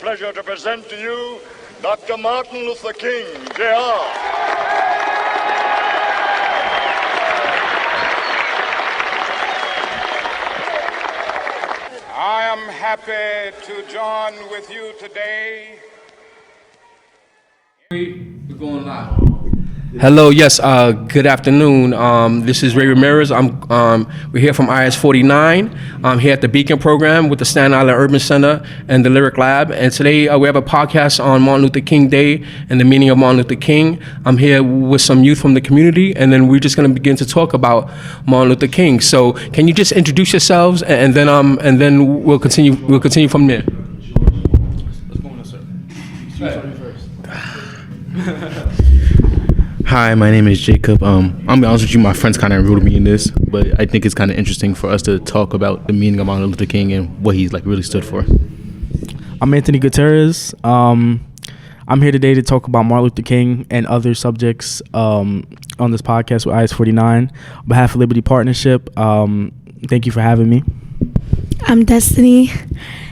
pleasure to present to you Dr. Martin Luther King, Jr. I am happy to join with you today. We're going live. Hello, yes, good afternoon. This is Ray Ramirez. We're here from IS-49. I'm here at the Beacon Program with the Staten Island Urban Center and the Lyric Lab. And today we have a podcast on Martin Luther King Day and the meaning of Martin Luther King. I'm here with some youth from the community, and then we're just going to begin to talk about Martin Luther King. So, can you just introduce yourselves, and then we'll continue. We'll continue from there. Let's go on, sir. First. Hi, my name is Jacob. I'm gonna be honest with you, my friends kind of enrolled me in this, but I think it's kind of interesting for us to talk about the meaning of Martin Luther King and what he's really stood for. I'm Anthony Gutierrez. I'm here today to talk about Martin Luther King and other subjects on this podcast with IS-49. On behalf of Liberty Partnership, thank you for having me. I'm Destiny.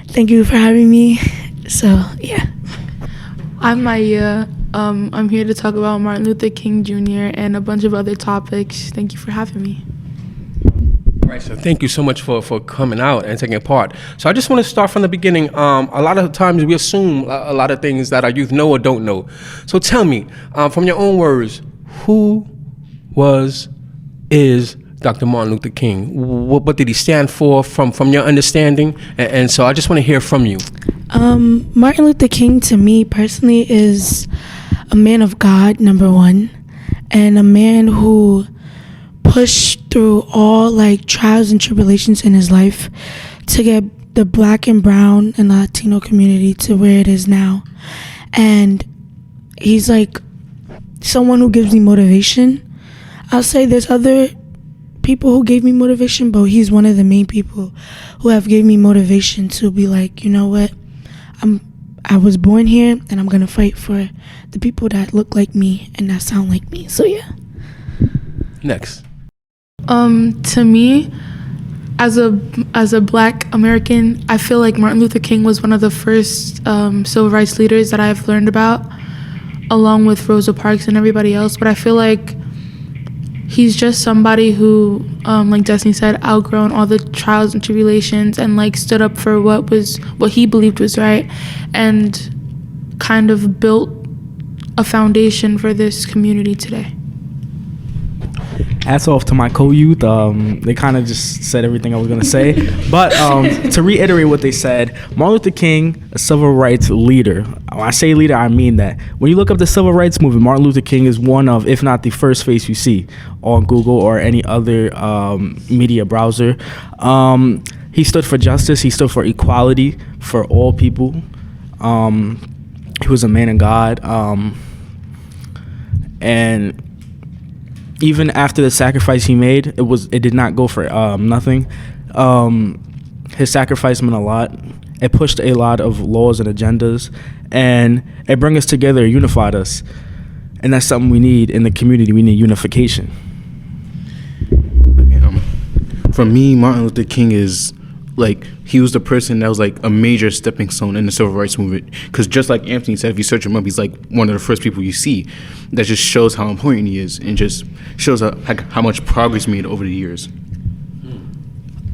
Thank you for having me. So, yeah. I'm Maya. I'm here to talk about Martin Luther King Jr. and a bunch of other topics. Thank you for having me. All right, so thank you so much for coming out and taking part. So I just want to start from the beginning. A lot of times we assume a lot of things that our youth know or don't know. So tell me, from your own words, who is Dr. Martin Luther King? What did he stand for from your understanding? And so I just want to hear from you. Martin Luther King, to me personally, is a man of God, number one, and a man who pushed through all trials and tribulations in his life to get the Black and brown and Latino community to where it is now. And he's someone who gives me motivation. I'll say there's other people who gave me motivation, but he's one of the main people who have gave me motivation to be you know what, I was born here and I'm gonna fight for the people that look like me and that sound like me. So yeah. Next. To me, as a Black American, I feel like Martin Luther King was one of the first civil rights leaders that I've learned about, along with Rosa Parks and everybody else. But I feel like he's just somebody who, like Destiny said, outgrown all the trials and tribulations and stood up for what he believed was right, and kind of built a foundation for this community today. Hats off to my co-youth. They kind of just said everything I was going to say. But to reiterate what they said, Martin Luther King, a civil rights leader. When I say leader, I mean that. When you look up the civil rights movement, Martin Luther King is one of, if not the first face you see on Google or any other media browser. He stood for justice. He stood for equality for all people. He was a man of God. And even after the sacrifice he made, it did not go for nothing. His sacrifice meant a lot. It pushed a lot of laws and agendas, and it brought us together, unified us. And that's something we need in the community. We need unification. For me, Martin Luther King is he was the person that was a major stepping stone in the civil rights movement. Because just like Anthony said, if you search him up, he's one of the first people you see. That just shows how important he is, and just shows how much progress made over the years.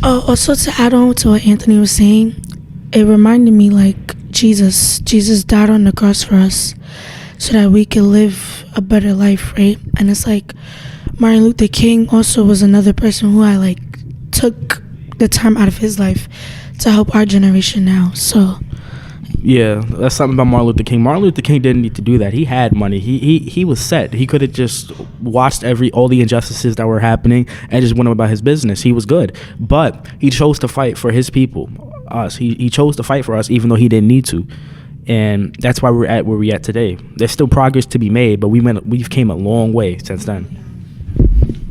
Also, to add on to what Anthony was saying, it reminded me Jesus died on the cross for us so that we could live a better life, right? And it's Martin Luther King also was another person who I took the time out of his life to help our generation now. So yeah, that's something about Martin Luther King. Martin Luther King didn't need to do that. He had money. He was set. He could have just watched all the injustices that were happening and just went about his business. He was good, but he chose to fight for his people, us. He chose to fight for us even though he didn't need to. And that's why we're at where we're at today. There's still progress to be made, but we've came a long way since then.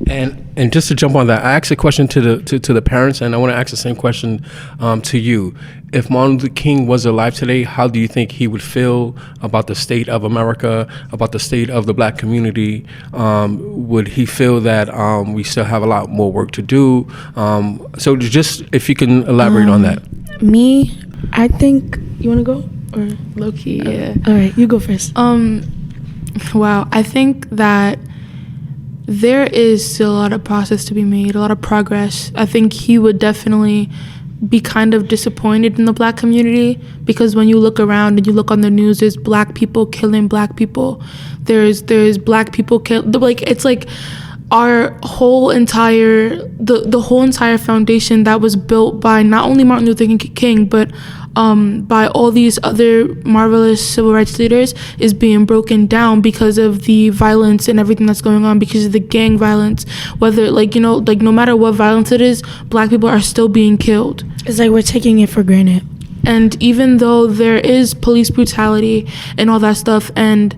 And just to jump on that, I asked a question to the parents, and I want to ask the same question to you. If Martin Luther King was alive today, how do you think he would feel about the state of America, about the state of the Black community? Would he feel that we still have a lot more work to do? So just if you can elaborate on that. Me, I think, you want to go? Or Low key, yeah. all right, you go first. Wow, I think that there is still a lot of process to be made, a lot of progress. I think he would definitely be kind of disappointed in the black community, because when you look around and you look on the news, there's black people killing black people. There's black people like, it's like our whole entire the whole entire foundation that was built by not only Martin Luther King, but by all these other marvelous civil rights leaders is being broken down because of the violence and everything that's going on, because of the gang violence. Whether, like, you know, like, no matter what violence it is, black people are still being killed. It's like we're taking it for granted. And even though there is police brutality and all that stuff and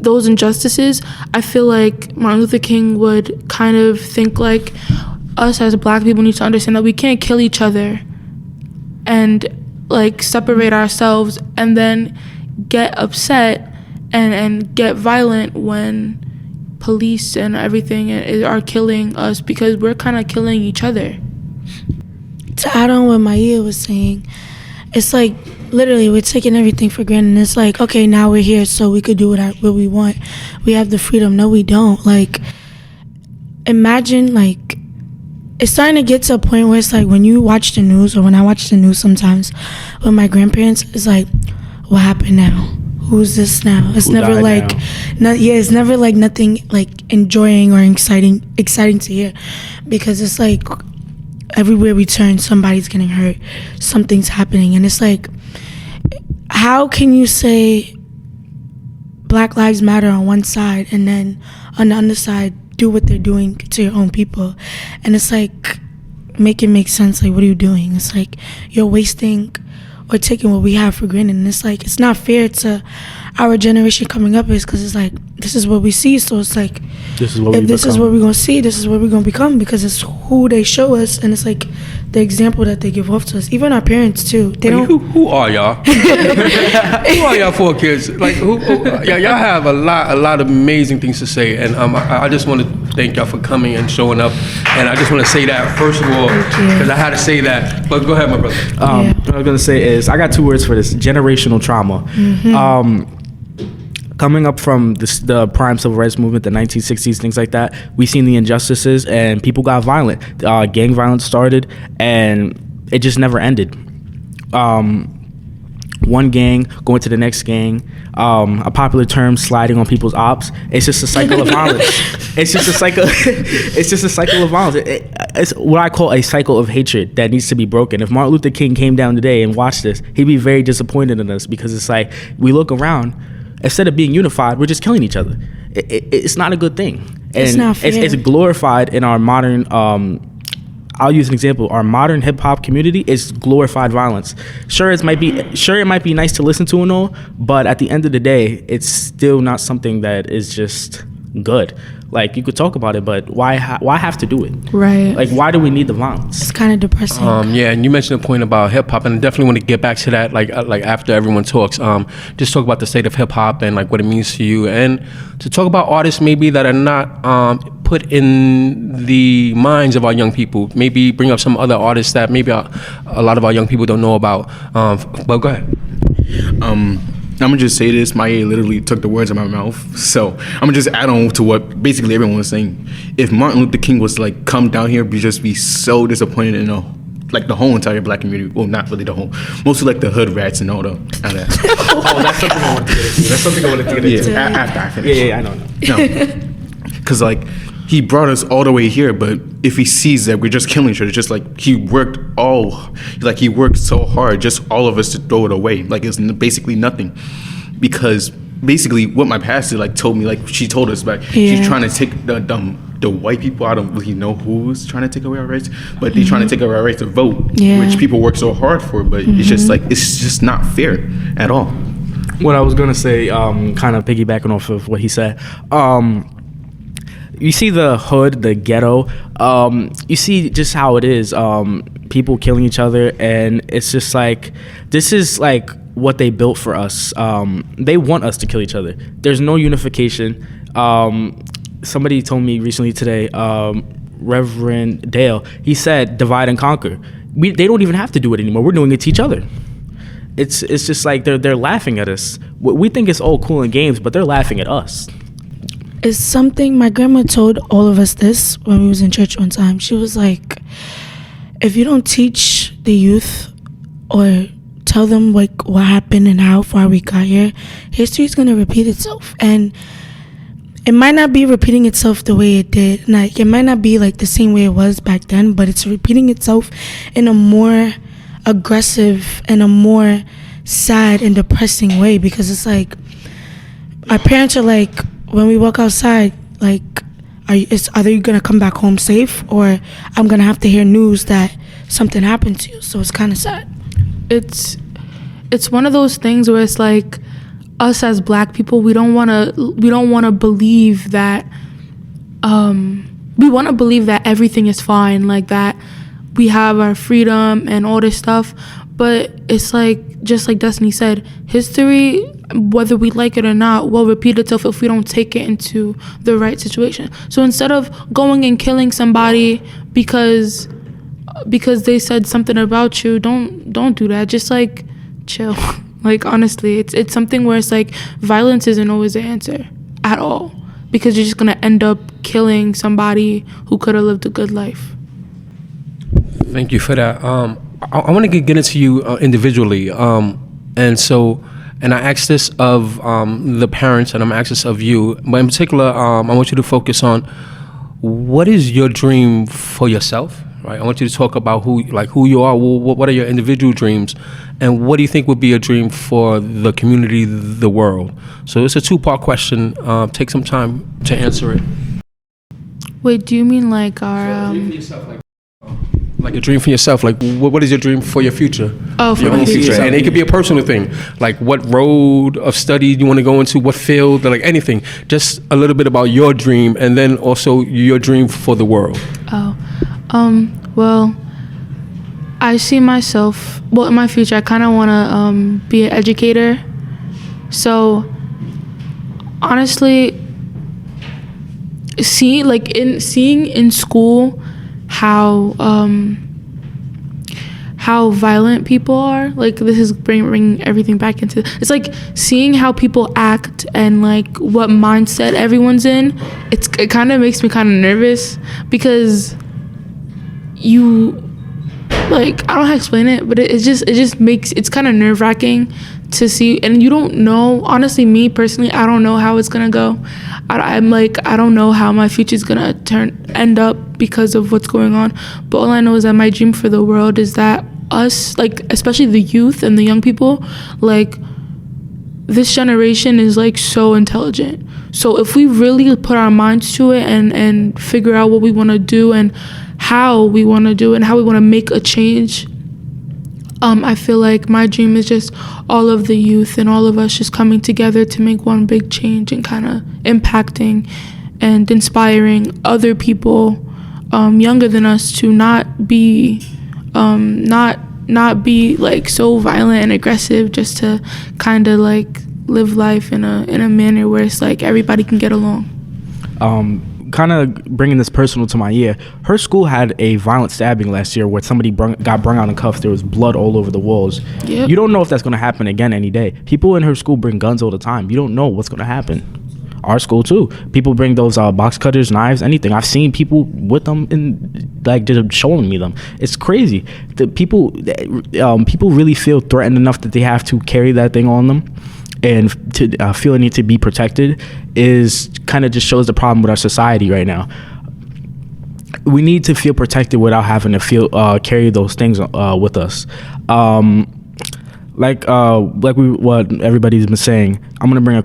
those injustices, I feel like Martin Luther King would kind of think like, us as black people need to understand that we can't kill each other and like separate ourselves and then get upset and get violent when police and everything are killing us, because we're kind of killing each other. To add on what Maya was saying, it's like literally we're taking everything for granted. And it's like, okay, now we're here so we could do what we want. We have the freedom. No, we don't. Like, imagine, like, it's starting to get to a point where it's like when you watch the news, or when I watch the news sometimes with my grandparents, it's like, what happened now? Who's this now? It's never like, it's never like nothing like enjoying or exciting to hear, because it's like everywhere we turn, somebody's getting hurt, something's happening, and it's like, how can you say Black Lives Matter on one side and then on the other side do what they're doing to your own people? And it's like, make it make sense. Like, what are you doing? It's like you're wasting or taking what we have for granted, and it's like, it's not fair to our generation coming up, is because it's like, this is what we see, so it's like, This is what if this is what we're gonna see, this is what we're gonna become, because it's who they show us, and it's like the example that they give off to us. Even our parents too, they don't. Who are y'all? Who are y'all four kids? Like, y'all have a lot of amazing things to say, and I just want to thank y'all for coming and showing up, and I just want to say that first of all, because I had to say that. But go ahead, my brother. What I was gonna say is, I got two words for this: generational trauma. Coming up from the prime civil rights movement, the 1960s, things like that, we seen the injustices and people got violent. Gang violence started, and it just never ended. One gang going to the next gang. A popular term, sliding on people's ops. It's just a cycle of violence. It's just a cycle. It's just a cycle of violence. It's what I call a cycle of hatred that needs to be broken. If Martin Luther King came down today and watched this, he'd be very disappointed in us, because it's like, we look around, instead of being unified, we're just killing each other. It's not a good thing. And it's not fair. It's glorified in our modern. I'll use an example. Our modern hip hop community is glorified violence. Sure, it might be nice to listen to and all, but at the end of the day, it's still not something that is just good. Like, you could talk about it, but why have to do it? Right. Like, why do we need the violence? It's kind of depressing. Yeah, and you mentioned a point about hip hop, and I definitely want to get back to that. Like after everyone talks, just talk about the state of hip hop and like what it means to you, and to talk about artists maybe that are not put in the minds of our young people. Maybe bring up some other artists that maybe a lot of our young people don't know about. But go ahead. I'm gonna just say this. Maya literally took the words out of my mouth. So I'm gonna just add on to what basically everyone was saying. If Martin Luther King was to like come down here, we'd just be so disappointed in like the whole entire black community. Well, not really the whole, mostly like the hood rats and all that. Oh, that's something I wanted to get into. That's something I wanted to get into. Yeah, after I finish. Yeah, I know. No, because like, he brought us all the way here, but if he sees that we're just killing each other, just like he worked so hard, just all of us to throw it away, like it's basically nothing. Because basically what my pastor like told me, like she told us, like she's trying to take the white people. I don't really know who's trying to take away our rights, but they're trying to take away our right to vote, which people work so hard for. But it's just like, it's just not fair at all. What I was gonna say, kind of piggybacking off of what he said. You see the hood, the ghetto, you see just how it is, people killing each other, and it's just like, this is like what they built for us. They want us to kill each other. There's no unification. Somebody told me recently today, Reverend Dale, he said divide and conquer. They don't even have to do it anymore. We're doing it to each other. it's just like they're laughing at us. We think it's all cool and games, but they're laughing at us. It's something my grandma told all of us this when we was in church one time. She was like, if you don't teach the youth or tell them like what happened and how far we got here, history is going to repeat itself. And it might not be repeating itself the way it did. Like, it might not be like the same way it was back then, but it's repeating itself in a more aggressive and a more sad and depressing way, because it's like our parents are like, when we walk outside, like, are they gonna come back home safe, or I'm gonna have to hear news that something happened to you? So it's kind of sad. It's one of those things where it's like, us as Black people, we don't want to believe that we want to believe that everything is fine, like that we have our freedom and all this stuff. But it's like, just like Destiny said, history, whether we like it or not, will repeat itself if we don't take it into the right situation. So instead of going and killing somebody because they said something about you, don't do that. Just like chill. Like, honestly, it's something where it's like, violence isn't always the answer at all, because you're just gonna end up killing somebody who could have lived a good life. Thank you for that. I want to get into you individually, and I ask this of the parents, and I'm asking this of you, but in particular, I want you to focus on what is your dream for yourself, right? I want you to talk about who you are. What are your individual dreams, and what do you think would be a dream for the community, the world? So it's a 2-part question. Take some time to answer it. Wait, do you mean like our like a dream for yourself? Like, what is your dream for your future? Oh, for your my own future, future. and it could be a personal thing. Like, what road of study you want to go into, what field, like anything. Just a little bit about your dream, and then also your dream for the world. Well, I see myself, in my future, I kind of want to be an educator. So, honestly, seeing in school how violent people are, like, this is bringing everything back into, it's like seeing how people act and like what mindset everyone's in. It kind of makes me kind of nervous, because I don't know how to explain it, but it just makes, it's kind of nerve-wracking to see, and you don't know, honestly, me personally, I don't know how it's gonna go. I'm like, I don't know how my future's gonna end up because of what's going on, but all I know is that my dream for the world is that us, like, especially the youth and the young people, like, this generation is like so intelligent. So if we really put our minds to it and figure out what we want to do and how we want to do it and how we want to make a change, I feel like my dream is just all of the youth and all of us just coming together to make one big change and kind of impacting and inspiring other people younger than us to not be like so violent and aggressive, just to kind of like live life in a manner where it's like everybody can get along. Kind of bringing this personal to my ear, her school had a violent stabbing last year where somebody got brung out in cuffs. There was blood all over the walls. Yep. You don't know if that's going to happen again any day. People in her school bring guns all the time. You don't know what's going to happen. Our school too. People bring those box cutters, knives, anything. I've seen people with them and like just showing me them. It's crazy. The people really feel threatened enough that they have to carry that thing on them, and to feel a need to be protected is kind of just shows the problem with our society right now. We need to feel protected without having to carry those things with us. Like what everybody's been saying, I'm gonna bring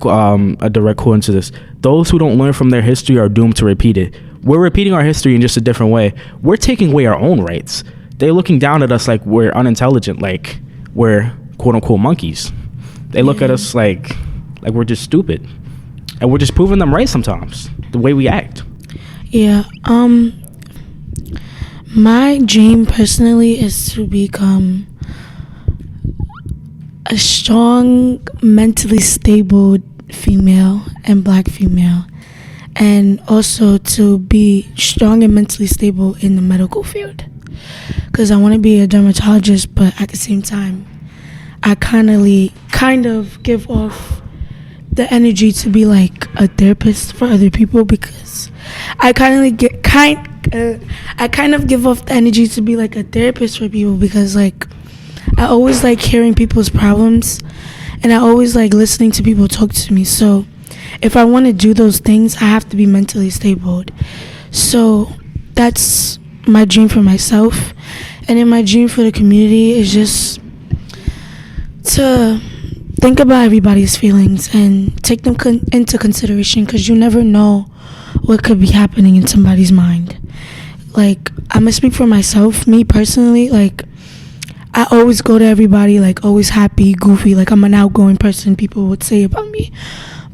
a direct quote into this. Those who don't learn from their history are doomed to repeat it. We're repeating our history in just a different way. We're taking away our own rights. They're looking down at us like we're unintelligent, like we're quote unquote monkeys. They look at us like we're just stupid, and we're just proving them right sometimes, the way we act. Yeah. My dream personally is to become a strong, mentally stable female and Black female, and also to be strong and mentally stable in the medical field, because I want to be a dermatologist, but at the same time I kind of give off the energy to be like a therapist for other people, because I kind of give off the energy to be like a therapist for people, because like I always like hearing people's problems, and I always like listening to people talk to me. So if I want to do those things, I have to be mentally stable. So that's my dream for myself, and then my dream for the community is just to think about everybody's feelings and take them into consideration, because you never know what could be happening in somebody's mind. Like, I'm gonna speak for myself. Me personally, like, I always go to everybody like always happy, goofy, like I'm an outgoing person, people would say about me.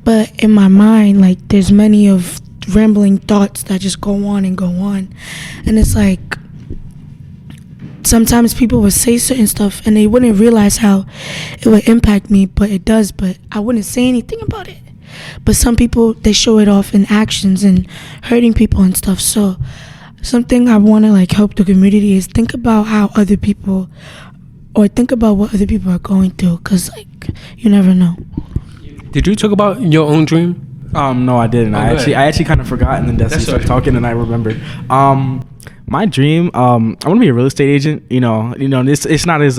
But in my mind, like, there's many of rambling thoughts that just go on, and it's like sometimes people would say certain stuff and they wouldn't realize how it would impact me, but it does. But I wouldn't say anything about it. But some people, they show it off in actions and hurting people and stuff. So something I want to like help the community is think about how other people, or think about what other people are going through, because like you never know. Did you talk about your own dream? No, I didn't. I actually kind of forgot, and then Destiny started talking, and I remembered. My dream, I want to be a real estate agent. You know, it's not as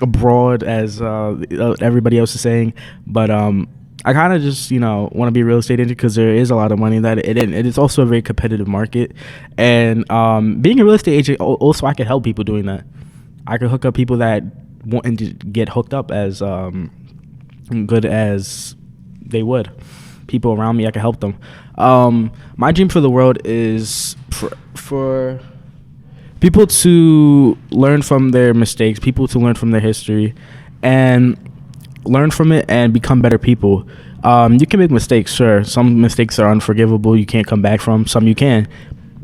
broad as everybody else is saying, but I kind of just want to be a real estate agent because there is a lot of money in that. It's also a very competitive market, and being a real estate agent also I could help people doing that. I could hook up people that want to get hooked up as good as they would. People around me, I could help them. My dream for the world is for people to learn from their mistakes, people to learn from their history, and learn from it and become better people. You can make mistakes, sure. Some mistakes are unforgivable. You can't come back from. Some you can.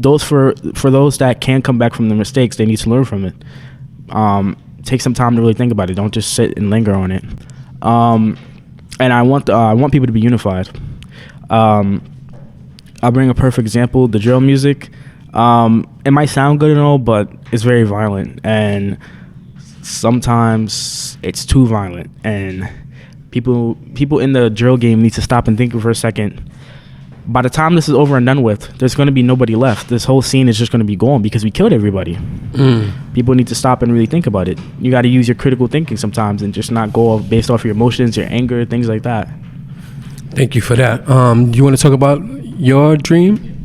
For those that can come back from the mistakes, they need to learn from it. Take some time to really think about it. Don't just sit and linger on it. And I want people to be unified. I'll bring a perfect example: the drill music. It might sound good and all, but it's very violent, and sometimes it's too violent. And people in the drill game need to stop and think for a second. By the time this is over and done with, there's going to be nobody left. This whole scene is just going to be gone because we killed everybody. People need to stop and really think about it. You got to use your critical thinking sometimes and just not go based off your emotions, your anger, things like that. Thank you for that. Do you want to talk about your dream?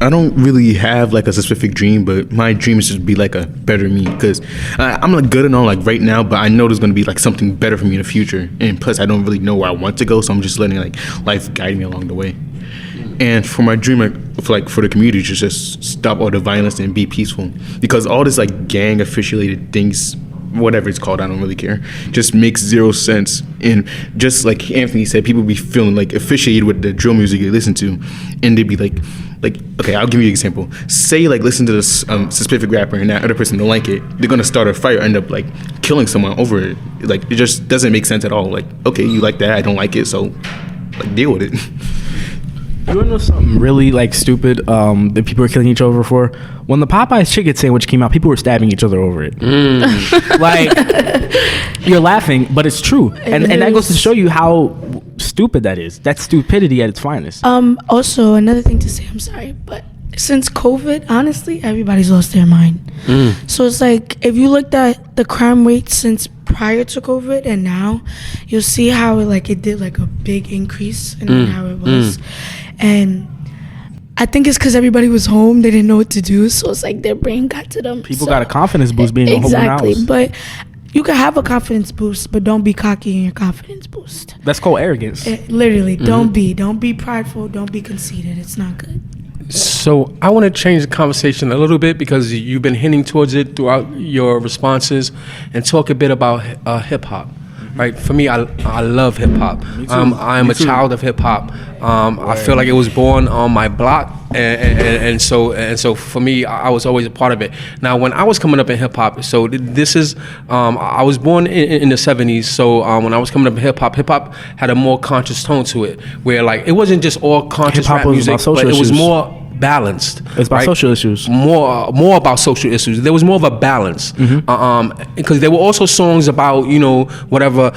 I don't really have like a specific dream, but my dream is just to be like a better me, because I'm like good and all like right now, but I know there's going to be like something better for me in the future, and plus I don't really know where I want to go, so I'm just letting like life guide me along the way. And for my dream, for the community, just stop all the violence and be peaceful, because all this like gang affiliated things, whatever it's called, I don't really care, just makes zero sense. And just like Anthony said, people be feeling like officiated with the drill music they listen to, and they be like okay, I'll give you an example. Say like listen to this specific rapper and that other person don't like it, they're gonna start a fight or end up like killing someone over it. Like, it just doesn't make sense at all. Like, okay, you like that, I don't like it, so like deal with it. You wanna know something really like stupid that people are killing each other for? When the Popeyes chicken sandwich came out, people were stabbing each other over it. Like, you're laughing, but it's true, and that goes to show you how stupid that is. That's stupidity at its finest. Also, another thing to say, I'm sorry, but since COVID, honestly, everybody's lost their mind. So it's like, if you looked at the crime rate since prior to COVID and now, you'll see how it did like a big increase in how it was. And I think it's because everybody was home, they didn't know what to do, so it's like their brain got to them. People got a confidence boost being home in the house. Exactly, but you can have a confidence boost, but don't be cocky in your confidence boost. That's called arrogance. Literally, don't be prideful, don't be conceited. It's not good. So I want to change the conversation a little bit, because you've been hinting towards it throughout your responses, and talk a bit about hip hop. Right, for me, I love hip hop. I am a child of hip hop. I feel like it was born on my block, and so for me, I was always a part of it. Now, when I was coming up in hip hop, so this is I was born in the 70s. So when I was coming up in hip hop had a more conscious tone to it, where like it wasn't just all conscious rap music, but it was more balanced. It's about social issues. More about social issues. There was more of a balance. Because there were also songs about, whatever,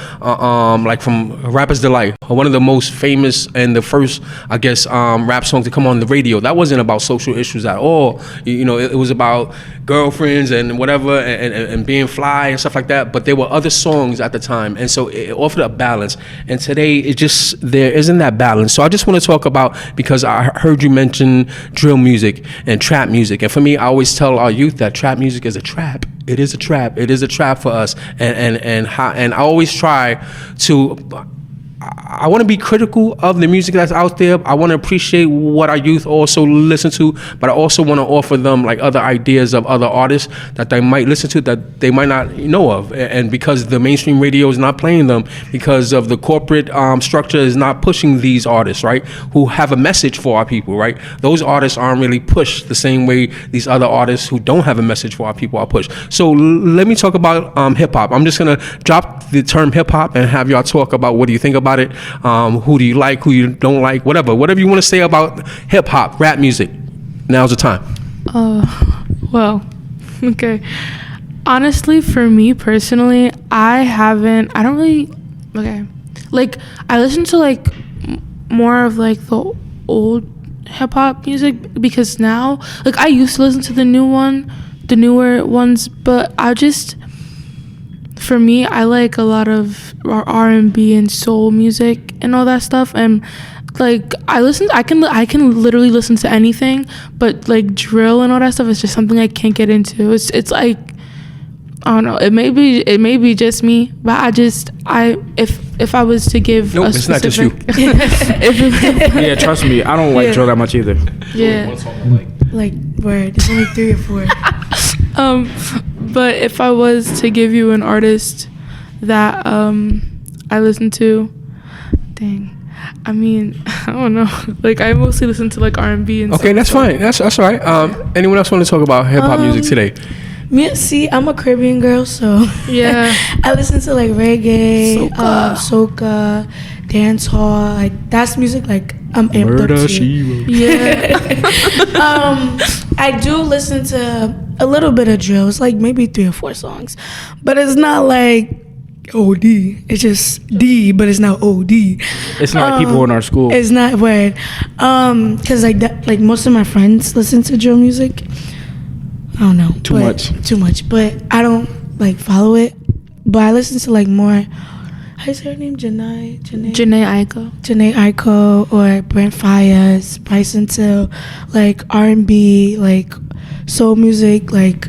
like from Rapper's Delight, one of the most famous and the first, I guess, rap songs to come on the radio. That wasn't about social issues at all. It was about girlfriends and whatever and being fly and stuff like that. But there were other songs at the time. And so it offered a balance. And today, there isn't that balance. So I just want to talk about, because I heard you mention drill music and trap music. And for me, I always tell our youth that trap music is a trap. It is a trap. It is a trap for us. And I always try to... I want to be critical of the music that's out there. I want to appreciate what our youth also listen to, but I also want to offer them like other ideas of other artists that they might listen to that they might not know of. And because the mainstream radio is not playing them, because of the corporate structure is not pushing these artists, right, who have a message for our people, right? Those artists aren't really pushed the same way these other artists who don't have a message for our people are pushed. So let me talk about hip hop. I'm just going to drop the term hip hop and have y'all talk about what do you think about it. Who do you like, who you don't like, whatever you want to say about hip hop, rap music. Now's the time. Well, okay. Honestly, for me personally, I listen to like more of like the old hip hop music, because now, like, I used to listen to the newer ones, but for me, I like a lot of R&B and soul music and all that stuff. And like I can literally listen to anything, but like drill and all that stuff is just something I can't get into. It's like, I don't know. It may be just me, but if I was to give nope, it's not just you. Yeah, trust me, I don't like drill that much either. Yeah. Like word, there's only 3 or 4. But if I was to give you an artist that I listen to, I don't know. Like, I mostly listen to like R&B and okay, that's fine. That's all right. Anyone else want to talk about hip hop music today? See, I'm a Caribbean girl, so yeah, I listen to like reggae, soca, dance hall. Like that's music like I'm amped up to. Yeah. I do listen to a little bit of drill. It's like maybe 3 or 4 songs, but it's not like OD. It's just D, but it's not OD. It's not like people in our school. It's not weird. Cause like most of my friends listen to drill music. I don't know. Too much. But I don't like follow it. But I listen to like more. How you say her name? Janae Aiko or Brent Fayez, Bryson Till, like R&B, like soul music, like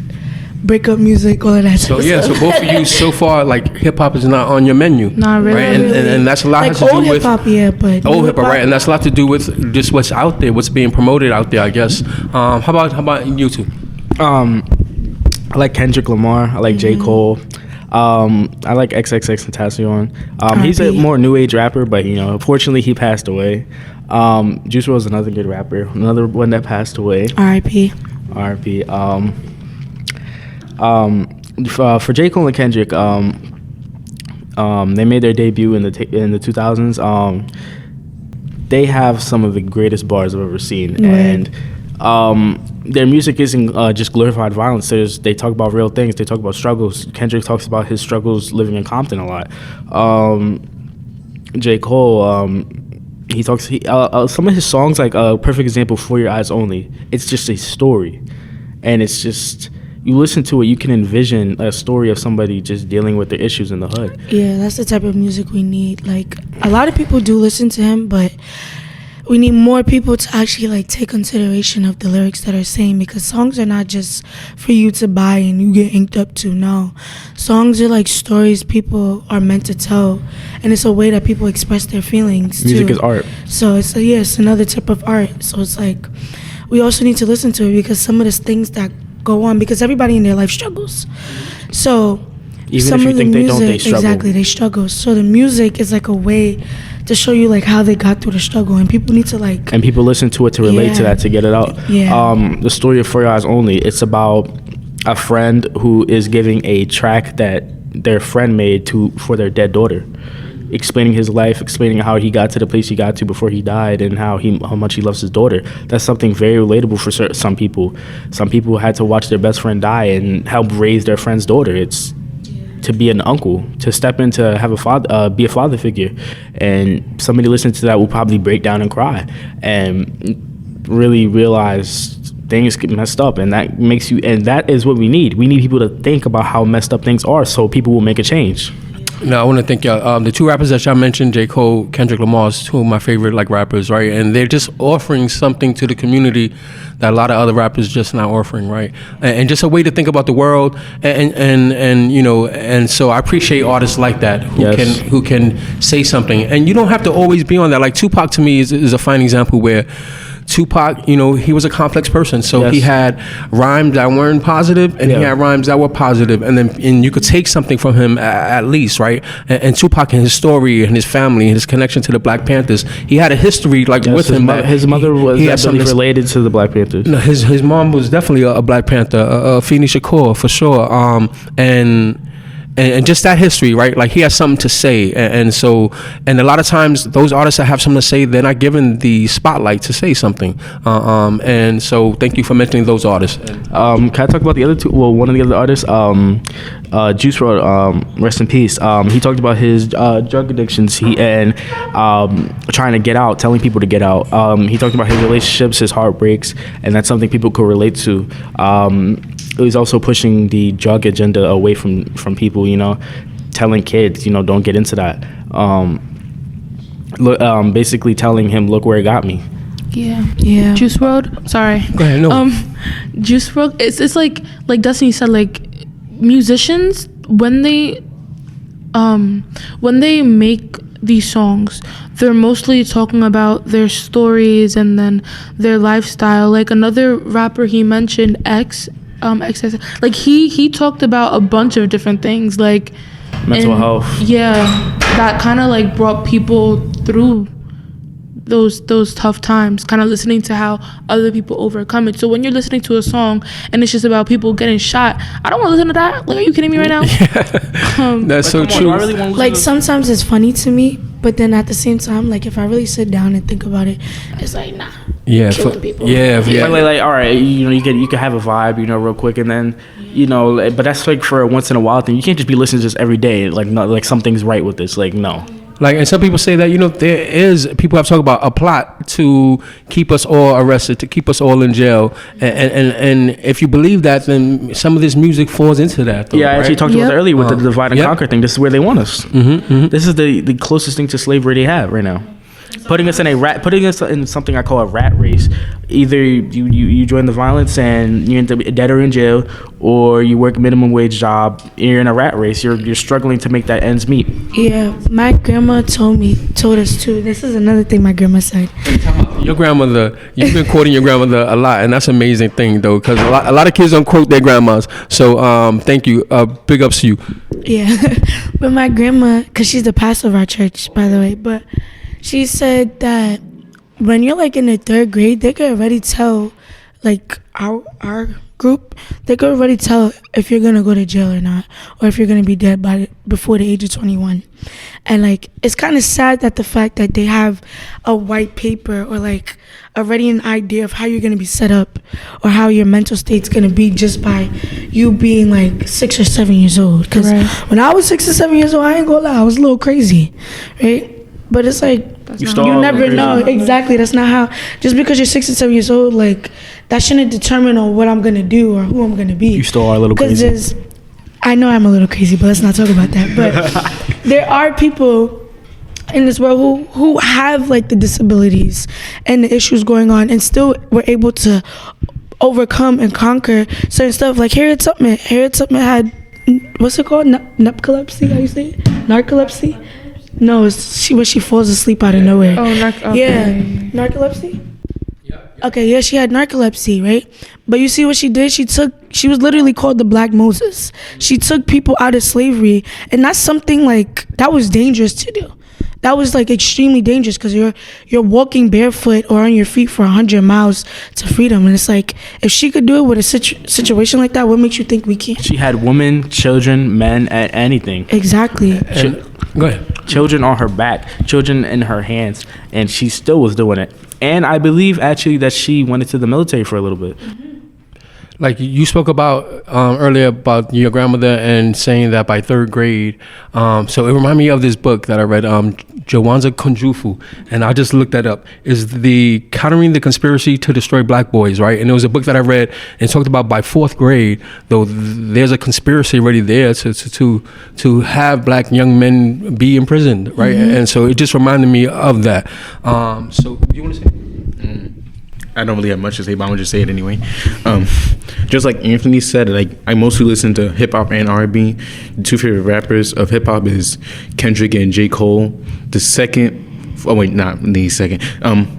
breakup music, all of that. So yeah, so both of you so far, like hip hop is not on your menu. Not really. Right? And that's a lot like has to do old with hip-hop, yeah, but old hip hop, right? And that's a lot to do with just what's out there, what's being promoted out there, I guess. How about you two? I like Kendrick Lamar. I like J. Cole. I like XXXTentacion. He's a more new age rapper, but unfortunately he passed away. Juice WRLD is another good rapper. Another one that passed away. R.I.P. For J. Cole and Kendrick, they made their debut in the 2000s. They have some of the greatest bars I've ever seen, and their music isn't just glorified violence. They talk about real things. They talk about struggles. Kendrick talks about his struggles living in Compton a lot. J. Cole, he talks. Some of his songs, like a perfect example, "For Your Eyes Only." It's just a story, and it's just you listen to it, you can envision a story of somebody just dealing with their issues in the hood. Yeah, that's the type of music we need. Like a lot of people do listen to him, but we need more people to actually like take consideration of the lyrics that are saying, because songs are not just for you to buy and you get inked up to. No, songs are like stories people are meant to tell, and it's a way that people express their feelings. Music is art. So it's another type of art. So it's like we also need to listen to it, because some of the things that go on, because everybody in their life struggles. So even some if you of think the they music, don't, they struggle. Exactly, they struggle. So the music is like a way to show you like how they got through the struggle, and people need to like. And people listen to it to relate to that, to get it out. Yeah. The story of For Your Eyes Only, it's about a friend who is giving a track that their friend made for their dead daughter. explaining his life, explaining how he got to the place he got to before he died, and how much he loves his daughter. That's something very relatable for some people. Some people had to watch their best friend die and help raise their friend's daughter. It's to be an uncle, to step in, to have a father, be a father figure, and somebody listening to that will probably break down and cry and really realize things get messed up, and that makes you, and that is what we need. We need people to think about how messed up things are, so people will make a change. No, I want to thank y'all. The two rappers that y'all mentioned, J. Cole, Kendrick Lamar, is two of my favorite rappers, right? And they're just offering something to the community that a lot of other rappers just not offering, right? And just a way to think about the world, and you know, and so I appreciate artists like that who can say something, and you don't have to always be on that. Like Tupac to me is a fine example where Tupac, you know, he was a complex person, so he had rhymes that weren't positive, and he had rhymes that were positive, and you could take something from him at least, right? And Tupac and his story and his family and his connection to the Black Panthers, he had a history with him. His mother was related to the Black Panthers. No, his mom was definitely a Black Panther, Afeni Shakur for sure, and just that history, right? Like he has something to say, and so a lot of times those artists that have something to say, they're not given the spotlight to say something. And so thank you for mentioning those artists. Can I talk about the other two? Well, one of the other artists, Juice WRLD, rest in peace. He talked about his drug addictions. Trying to get out, telling people to get out. He talked about his relationships, his heartbreaks, and that's something people could relate to. He's also pushing the drug agenda away from people, you know, telling kids, you know, don't get into that. Basically telling him, look where it got me. Yeah. Juice WRLD. Sorry. Go ahead. No. Juice WRLD. It's like Destiny said. Like musicians, when they make these songs, they're mostly talking about their stories and then their lifestyle. Like another rapper he mentioned, like he talked about a bunch of different things, like mental health. Yeah, that kind of like brought people through those tough times, kind of listening to how other people overcome it. So when you're listening to a song and it's just about people getting shot, I don't want to listen to that. Like, are you kidding me right now? That's so true. Like sometimes it's funny to me, but then at the same time, like if I really sit down and think about it, it's like nah. Yeah, killing people. Yeah. Like all right, you know, you can have a vibe, you know, real quick, and then, you know, but that's like for a once in a while thing. You can't just be listening to this every day. Like, no, like something's right with this. Like, no. Like, and some people say that, you know, people have talked about a plot to keep us all arrested, to keep us all in jail. And if you believe that, then some of this music falls into that, though, I actually talked about that earlier with the divide and conquer thing. This is where they want us. This is the closest thing to slavery they have right now. Putting us in something I call a rat race. Either you join the violence and you end up dead or in jail, or you work a minimum wage job. You're in a rat race. You're struggling to make that ends meet. Yeah, my grandma told us too. This is another thing my grandma said. Your grandmother, you've been quoting your grandmother a lot, and that's an amazing thing, though, because a lot of kids don't quote their grandmas. So thank you. Big ups to you. Yeah, but my grandma, because she's the pastor of our church, by the way, but she said that when you're like in the third grade, they could already tell, like our group, they could already tell if you're gonna go to jail or not, or if you're gonna be dead before the age of 21. And like it's kind of sad that the fact that they have a white paper or like already an idea of how you're gonna be set up or how your mental state's gonna be just by you being like 6 or 7 years old. Because when I was 6 or 7 years old, I ain't gonna lie, I was a little crazy, right? But it's like you never know. Exactly. That's not how. Just because you're 6 or 7 years old, like that shouldn't determine on what I'm gonna do or who I'm gonna be. You still are a little crazy. I know I'm a little crazy, but let's not talk about that. But there are people in this world who have like the disabilities and the issues going on, and still were able to overcome and conquer certain stuff. Like Harriet Tubman. Harriet Tubman had, what's it called? Narcolepsy. How you say it? Narcolepsy. No, it's when she falls asleep out of nowhere. Oh, yeah, narcolepsy. Okay, yeah, she had narcolepsy, right? But you see what she did? She was literally called the Black Moses. She took people out of slavery, and that's something like that was dangerous to do. That was like extremely dangerous because you're walking barefoot or on your feet for 100 miles to freedom, and it's like if she could do it with a situation like that, what makes you think we can't? She had women, children, men, anything. Exactly. Go ahead. children on her back, children in her hands, and she still was doing it. And I believe actually that she went into the military for a little bit. Like you spoke about earlier about your grandmother and saying that by third grade. So it reminded me of this book that I read, Jawanza Kunjufu, and I just looked that up. Is the Countering the Conspiracy to Destroy Black Boys, right? And it was a book that I read and talked about by fourth grade, though there's a conspiracy already there to have black young men be imprisoned, right? And so it just reminded me of that. So do you want to say? I don't really have much to say, but I'm gonna just say it anyway. Just like Anthony said, like I mostly listen to hip hop and R&B. The two favorite rappers of hip hop is Kendrick and J. Cole. The second,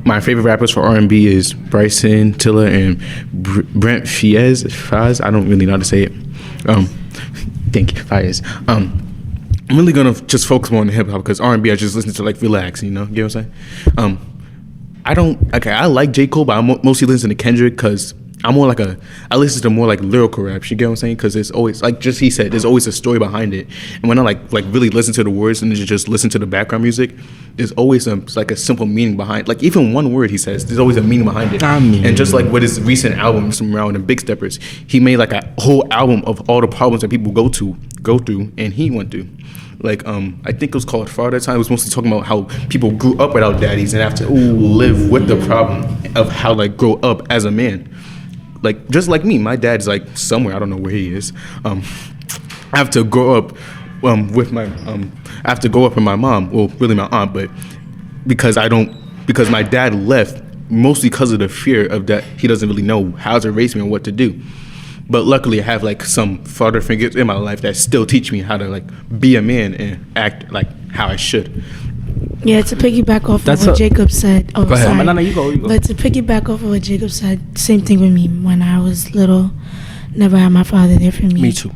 my favorite rappers for R&B is Bryson Tiller and Brent Fayez. I don't really know how to say it. Thank you, Fayez. I'm really gonna just focus more on the hip hop because R&B I just listen to like relax, you know. You get what I'm saying? I like J. Cole, but I mostly listen to Kendrick because I listen to more like lyrical raps, you get what I'm saying? Because it's always, like just he said, there's always a story behind it. And when I like really listen to the words and just listen to the background music, there's always like a simple meaning behind, like even one word he says, there's always a meaning behind it. And just like with his recent album, Some Round and Big Steppers, he made like a whole album of all the problems that people go through, and he went through. Like I think it was called Father Time. It was mostly talking about how people grew up without daddies and have to live with the problem of how like grow up as a man. Like just like me, my dad's like somewhere, I don't know where he is. I have to grow up with my I have to grow up with my mom, well really my aunt, but because my dad left mostly because of the fear of that he doesn't really know how to raise me and what to do. But luckily I have like some father figures in my life that still teach me how to like be a man and act like how I should. Yeah, to piggyback off of what Jacob said. Oh, go ahead. sorry. No, you go. But to piggyback off of what Jacob said, same thing with me. When I was little, never had my father there for me. Me too.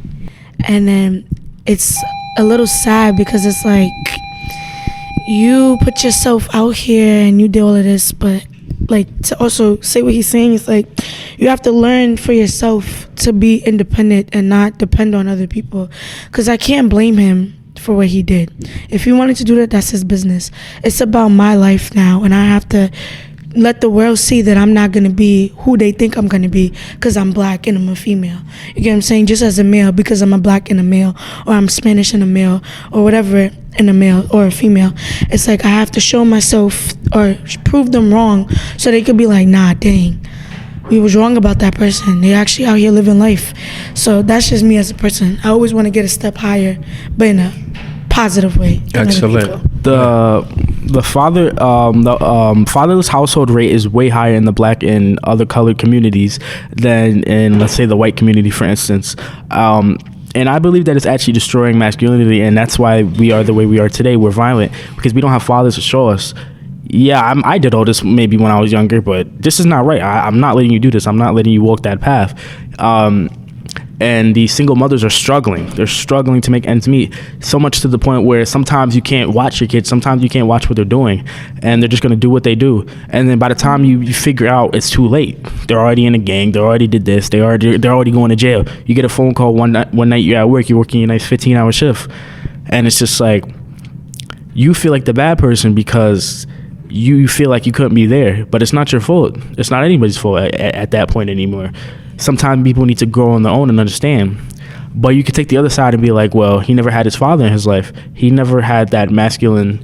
And then it's a little sad because it's like you put yourself out here and you do all of this, but like to also say what he's saying is like you have to learn for yourself to be independent and not depend on other people, because I can't blame him for what he did. If he wanted to do that, that's his business. It's about my life now, and I have to let the world see that I'm not going to be who they think I'm going to be because I'm black and I'm a female. You get what I'm saying? Just as a male, because I'm a black and a male, or I'm Spanish and a male, or whatever, and a male or a female. It's like I have to show myself or prove them wrong so they could be like, nah, dang, we was wrong about that person. They actually out here living life. So that's just me as a person. I always want to get a step higher, but in a positive way. Excellent. The fatherless household rate is way higher in the black and other colored communities than in, let's say, the white community, for instance. And I believe that it's actually destroying masculinity, and that's why we are the way we are today. We're violent because we don't have fathers to show us. Yeah, I did all this maybe when I was younger, but this is not right. I'm not letting you do this. I'm not letting you walk that path. And these single mothers are struggling. They're struggling to make ends meet, so much to the point where sometimes you can't watch your kids. Sometimes you can't watch what they're doing, and they're just going to do what they do. And then by the time you figure out, it's too late. They're already in a gang. They already did this. They're already going to jail. You get a phone call one night you're at work. You're working a nice 15-hour shift, and it's just like you feel like the bad person because you feel like you couldn't be there, but it's not your fault. It's not anybody's fault at that point anymore. Sometimes people need to grow on their own and understand. But you could take the other side and be like, well, he never had his father in his life. He never had that masculine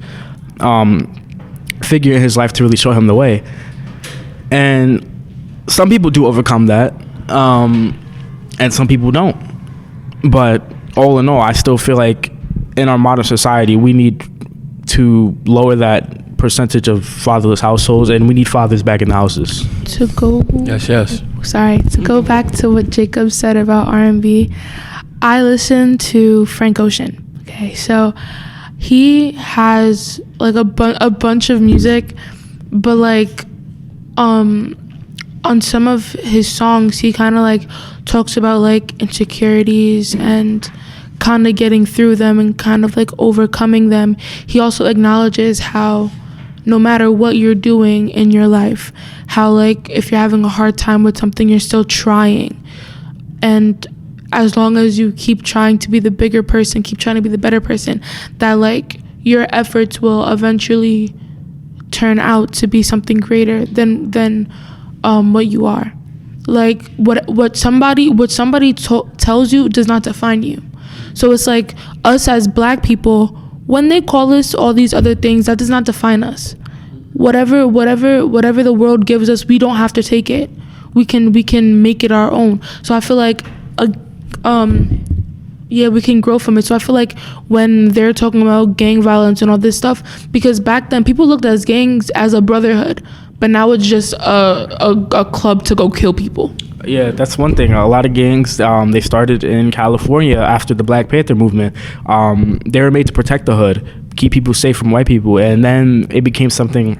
figure in his life to really show him the way. And some people do overcome that, and some people don't. But all in all, I still feel like in our modern society, we need to lower that percentage of fatherless households, and we need fathers back in the houses. To go back to what Jacob said about R&B, I listen to Frank Ocean. Okay, so he has like a bunch of music, but like on some of his songs he kind of like talks about like insecurities and kind of getting through them and kind of like overcoming them. He also acknowledges how no matter what you're doing in your life, how like if you're having a hard time with something, you're still trying. And as long as you keep trying to be the bigger person, keep trying to be the better person, that like your efforts will eventually turn out to be something greater than what you are. Like what somebody tells you does not define you. So it's like us as Black people, when they call us all these other things, that does not define us. Whatever the world gives us, we don't have to take it. We can make it our own. So I feel like we can grow from it. So I feel like when they're talking about gang violence and all this stuff, because back then people looked at gangs as a brotherhood, but now it's just a club to go kill people. Yeah, that's one thing. A lot of gangs, they started in California after the Black Panther movement. They were made to protect the hood, keep people safe from white people, and then it became something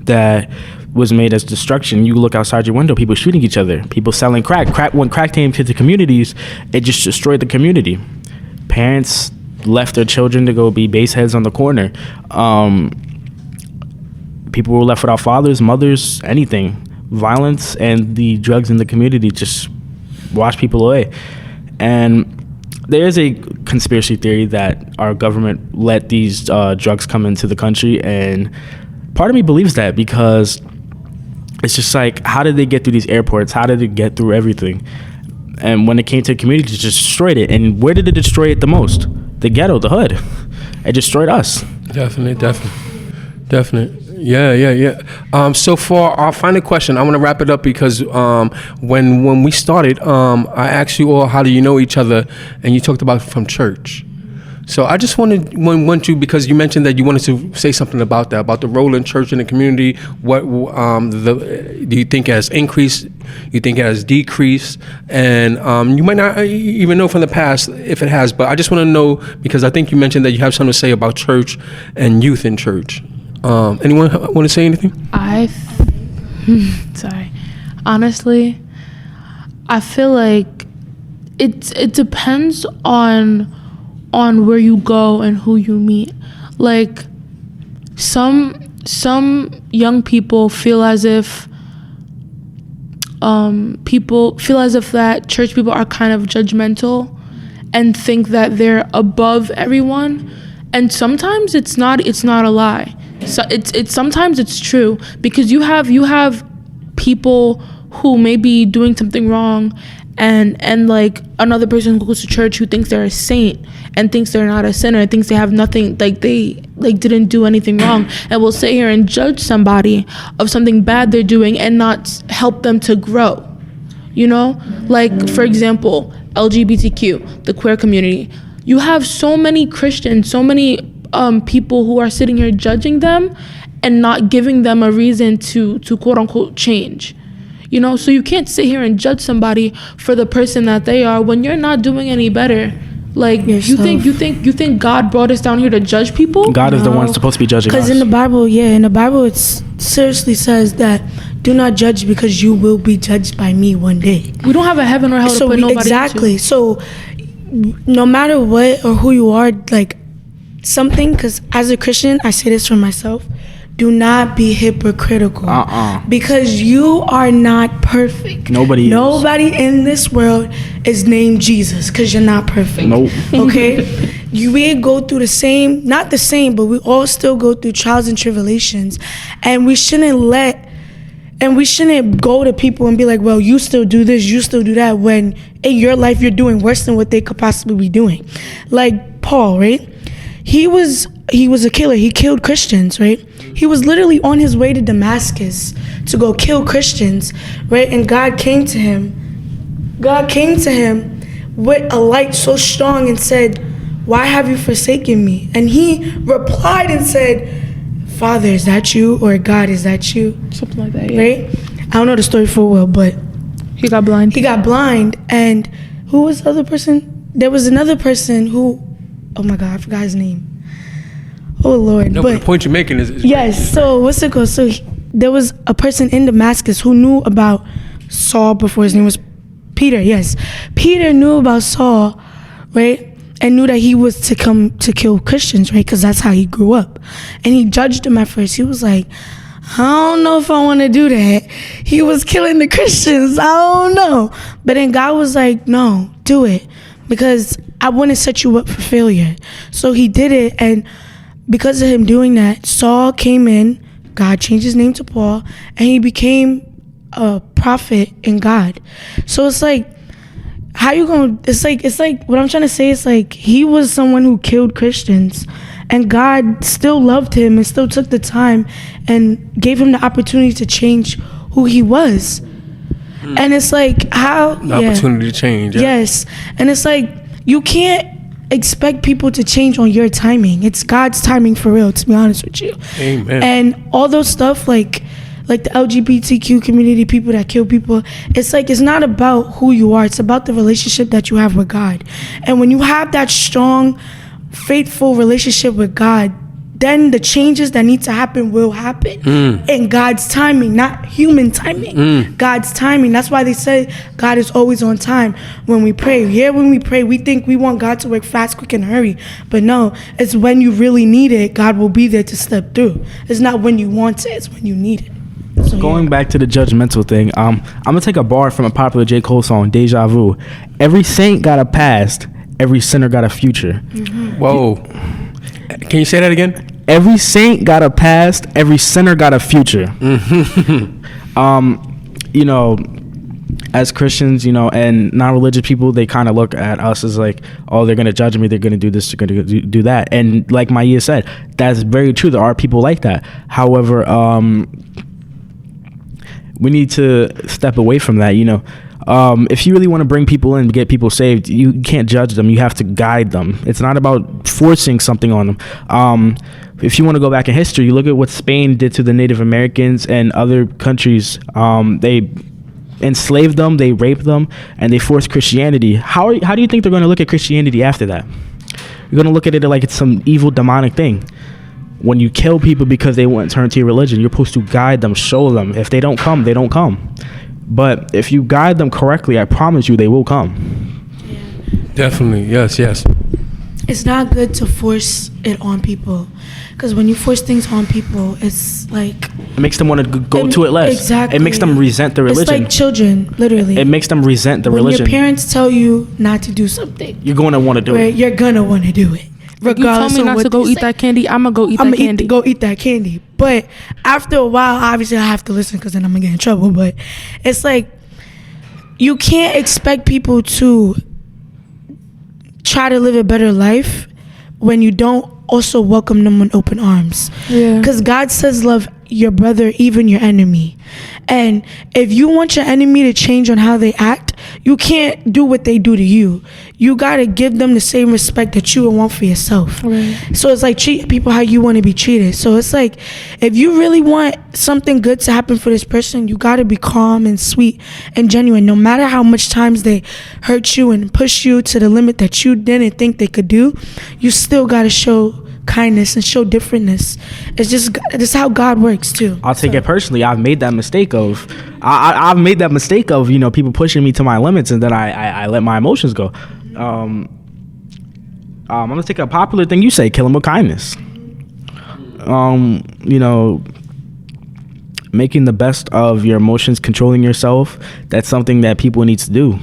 that was made as destruction. You look outside your window, people shooting each other, people selling crack. When crack came to the communities, it just destroyed the community. Parents left their children to go be base heads on the corner. People were left without fathers, mothers, anything. Violence and the drugs in the community just wash people away. And there is a conspiracy theory that our government let these drugs come into the country, and part of me believes that, because it's just like, how did they get through these airports? How did it get through everything? And when it came to the community, it just destroyed it. And where did it destroy it the most? The ghetto, the hood. It destroyed us. Definitely. Yeah. So for our final question, I want to wrap it up, because when we started, I asked you all, how do you know each other? And you talked about from church. So I just want you, because you mentioned that you wanted to say something about that, about the role in church in the community. What do you think has increased? You think it has decreased? And you might not even know from the past if it has, but I just want to know, because I think you mentioned that you have something to say about church and youth in church. Anyone want to say anything? Sorry. Honestly, I feel like it depends on where you go and who you meet. Like some young people feel as if that church people are kind of judgmental and think that they're above everyone, and sometimes it's not a lie. So it's sometimes it's true, because you have people who may be doing something wrong, and like another person who goes to church who thinks they're a saint and thinks they're not a sinner, and thinks they have nothing, like they didn't do anything wrong, and will sit here and judge somebody of something bad they're doing and not help them to grow. You know, like for example, LGBTQ, the queer community. You have so many Christians, so many people who are sitting here judging them and not giving them a reason to quote unquote change. You know, so you can't sit here and judge somebody for the person that they are when you're not doing any better. Like you think God brought us down here to judge people? God is the one supposed to be judging us. Because in the Bible, it seriously says that do not judge, because you will be judged by me one day. We don't have a heaven or hell to put nobody exactly into. So no matter what or who you are, like something, because as a Christian, I say this for myself, do not be hypocritical. Because you are not perfect. Nobody in this world is named Jesus, because you're not perfect. Nope. Okay? We go through not the same, but we all still go through trials and tribulations. And we shouldn't go to people and be like, well, you still do this, you still do that, when in your life you're doing worse than what they could possibly be doing. Like Paul, right? He was a killer. He killed Christians, right? He was literally on his way to Damascus to go kill Christians, right? And God came to him with a light so strong and said, why have you forsaken me? And he replied and said, Father, is that you? Or God, is that you? Something like that, yeah. Right? I don't know the story full well, but he got blind. And who was the other person? There was another person who, oh my God, I forgot his name. Oh Lord. No, but the point you're making is yes. great. So what's it called? So there was a person in Damascus who knew about Saul before his name was Peter. Yes, Peter knew about Saul, right? And knew that he was to come to kill Christians, right? Because that's how he grew up. And he judged him at first. He was like, I don't know if I want to do that. He was killing the Christians. I don't know. But then God was like, no, do it, because I want to set you up for failure. So he did it, and because of him doing that, Saul came in, God changed his name to Paul, and he became a prophet in God. So it's like, how you gonna, it's like what I'm trying to say is like, he was someone who killed Christians, and God still loved him and still took the time and gave him the opportunity to change who he was. And it's like, how The opportunity to change. Yeah. Yes. And it's like, you can't expect people to change on your timing. It's God's timing for real, to be honest with you. Amen. And all those stuff like the LGBTQ community, people that kill people, it's like, it's not about who you are, it's about the relationship that you have with God. And when you have that strong, faithful relationship with God, then the changes that need to happen will happen in God's timing, not human timing. God's timing. That's why they say God is always on time when we pray. Yeah, when we pray, we think we want God to work fast, quick, and hurry. But no, it's when you really need it, God will be there to step through. It's not when you want it, it's when you need it. So, Going back to the judgmental thing, I'm gonna take a bar from a popular J. Cole song, Deja Vu. Every saint got a past, every sinner got a future. Whoa. Can you say that again? Every saint got a past, every sinner got a future. You know, as Christians, you know, and non-religious people, they kind of look at us as like, oh, they're going to judge me, they're going to do this, they're going to do that. And like Maya said, that's very true. There are people like that. However, we need to step away from that, you know. If you really want to bring people in, get people saved, you can't judge them. You have to guide them. It's not about forcing something on them. If you want to go back in history, you look at what Spain did to the Native Americans and other countries. They enslaved them, they raped them, and they forced Christianity. How do you think they're going to look at Christianity after that? You're going to look at it like it's some evil, demonic thing. When you kill people because they won't turn to your religion, you're supposed to guide them, show them. If they don't come, they don't come. But if you guide them correctly, I promise you they will come. Definitely. Yes. It's not good to force it on people, because when you force things on people, it's like, It makes them want to go to it less. Exactly. It makes them resent the religion. It's like children, literally. It makes them resent the when religion. your parents tell you not to do something, You're going to want to do right, it. you're gonna want to do it. You Regardless tell me of not what to go they eat say. that candy, I'm gonna go eat I'm that gonna candy. go eat that candy. But after a while, obviously I have to listen, because then I'm gonna get in trouble. But it's like, you can't expect people to try to live a better life when you don't also welcome them with open arms. Yeah. Because God says love your brother, even your enemy. And if you want your enemy to change on how they act, you can't do what they do to you. You gotta give them the same respect that you would want for yourself. Right. So it's like, treat people how you want to be treated. So it's like, if you really want something good to happen for this person, you gotta be calm and sweet and genuine. No matter how much times they hurt you and push you to the limit that you didn't think they could do, you still gotta show kindness and show differentness. It's just how God works too. I'll take it personally. I've made that mistake of, I've made that mistake of, you know, people pushing me to my limits, and then I let my emotions go. I'm gonna take a popular thing you say, kill them with kindness. You know, making the best of your emotions, controlling yourself. That's something that people need to do.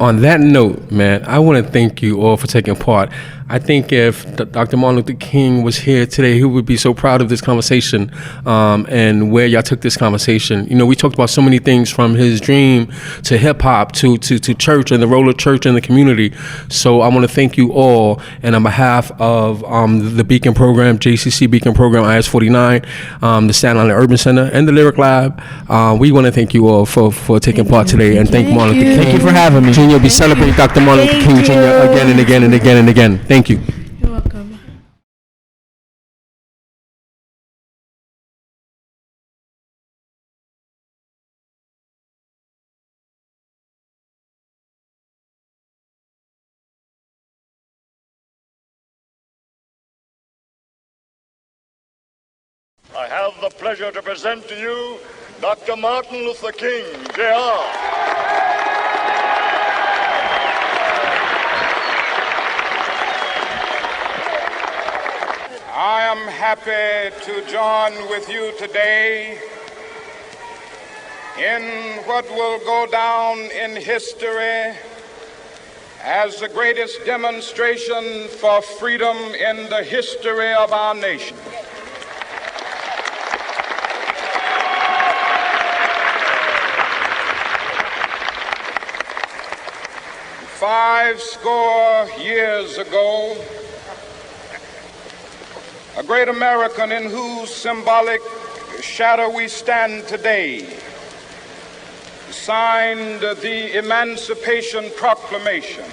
On that note, man, I want to thank you all for taking part. I think if Dr. Martin Luther King was here today, he would be so proud of this conversation and where y'all took this conversation. You know, we talked about so many things, from his dream to hip hop to church and the role of church in the community. So I want to thank you all. And on behalf of the Beacon Program, JCC Beacon Program, IS-49, the Staten Island Urban Center, and the Lyric Lab, we want to thank you all for taking part today. And thank Martin Luther King. Thank you for having me. Junior, we celebrate Dr. Martin Luther King Jr. again and again and again and again. Thank you. You're welcome. I have the pleasure to present to you Dr. Martin Luther King, Jr. I am happy to join with you today in what will go down in history as the greatest demonstration for freedom in the history of our nation. Five score years ago, a great American in whose symbolic shadow we stand today signed the Emancipation Proclamation.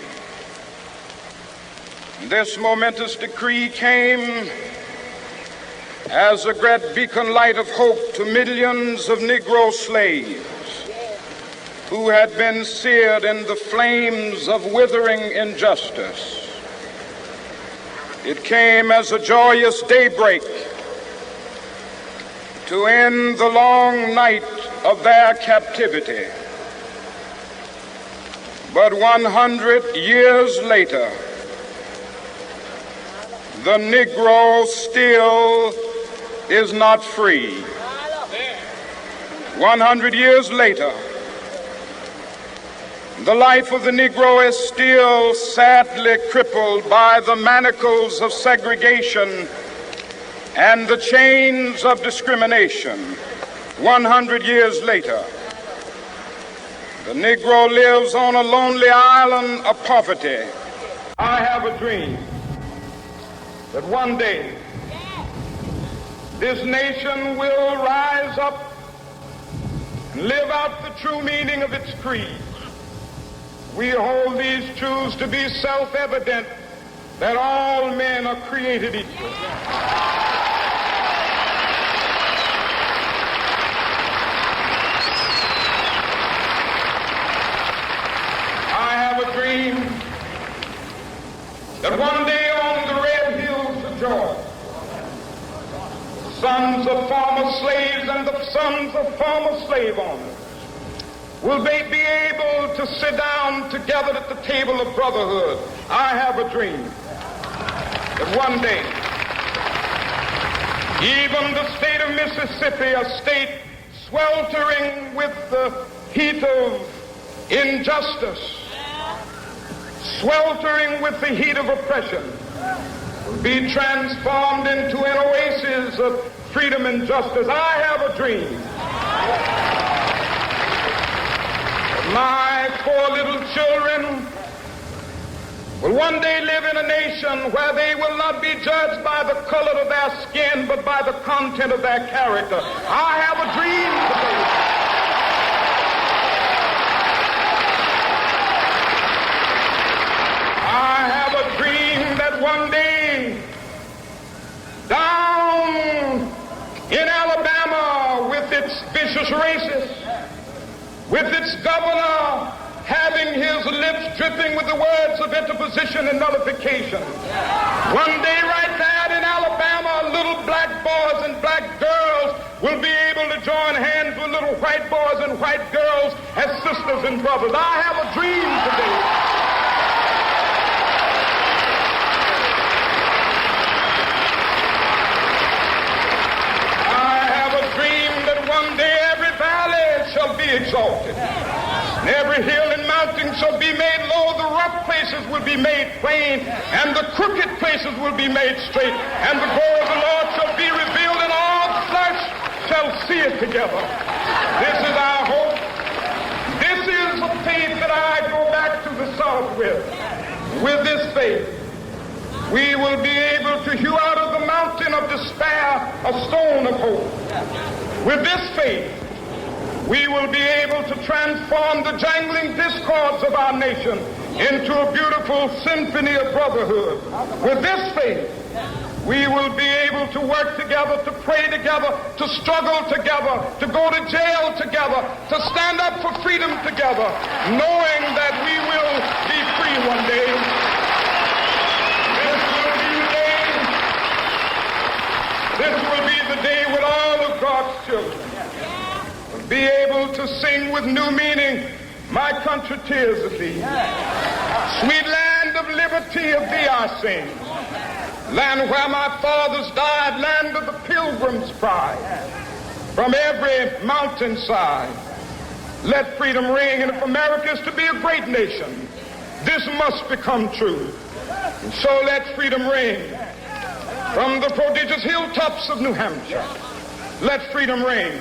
This momentous decree came as a great beacon light of hope to millions of Negro slaves who had been seared in the flames of withering injustice. It came as a joyous daybreak to end the long night of their captivity. But 100 years later, the Negro still is not free. 100 years later, the life of the Negro is still sadly crippled by the manacles of segregation and the chains of discrimination. 100 years later, the Negro lives on a lonely island of poverty. I have a dream that one day this nation will rise up and live out the true meaning of its creed. We hold these truths to be self-evident, that all men are created equal. I have a dream that one day on the red hills of Georgia, sons of former slaves and the sons of former slave owners will they be able to sit down together at the table of brotherhood. I have a dream that one day, even the state of Mississippi, a state sweltering with the heat of injustice, sweltering with the heat of oppression, will be transformed into an oasis of freedom and justice. I have a dream. My poor little children will one day live in a nation where they will not be judged by the color of their skin, but by the content of their character. I have a dream today. I have a dream that one day, down in Alabama, with its vicious racists, with its governor having his lips dripping with the words of interposition and nullification. One day right there in Alabama, little black boys and black girls will be able to join hands with little white boys and white girls as sisters and brothers. I have a dream today. I have a dream that one day every valley shall be exalted, and every hill and mountain shall be made low. The rough places will be made plain, and the crooked places will be made straight, and the glory of the Lord shall be revealed, and all flesh shall see it together. This is our hope. This is the faith that I go back to the South with. With this faith, we will be able to hew out of the mountain of despair a stone of hope. With this faith, we will be able to transform the jangling discords of our nation into a beautiful symphony of brotherhood. With this faith, we will be able to work together, to pray together, to struggle together, to go to jail together, to stand up for freedom together, knowing that we will be free one day. This will be the day when all of God's children will be able to sing with new meaning, my country, tears of thee. Sweet land of liberty, of thee I sing. Land where my fathers died, land of the pilgrim's pride. From every mountainside, let freedom ring. And if America is to be a great nation, This must become true. And so let freedom ring from the prodigious hilltops of New Hampshire. Let freedom ring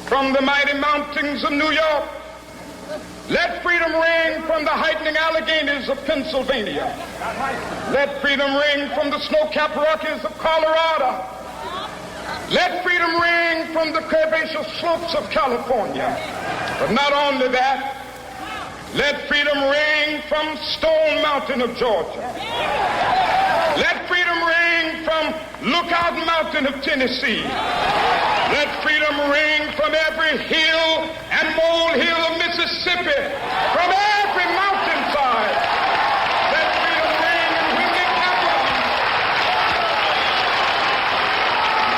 from the mighty mountains of New York. Let freedom ring from the heightening Alleghenies of Pennsylvania. Let freedom ring from the snow-capped Rockies of Colorado. Let freedom ring from the curvaceous slopes of California. But not only that, let freedom ring from Stone Mountain of Georgia. Let freedom ring from Lookout Mountain of Tennessee. Let freedom ring from every hill and molehill of Mississippi, from every mountainside. Let freedom ring in Whitney Capital.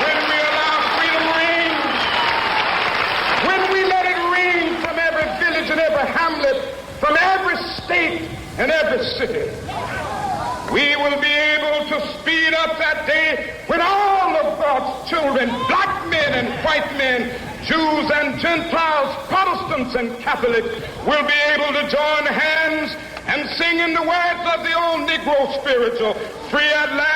When we allow freedom ring, when we let it ring from every village and every hamlet, from every state and every city, we will be able to speed up that day when all of God's children, black men and white men, Jews and Gentiles, Protestants and Catholics, will be able to join hands and sing in the words of the old Negro spiritual, free at last.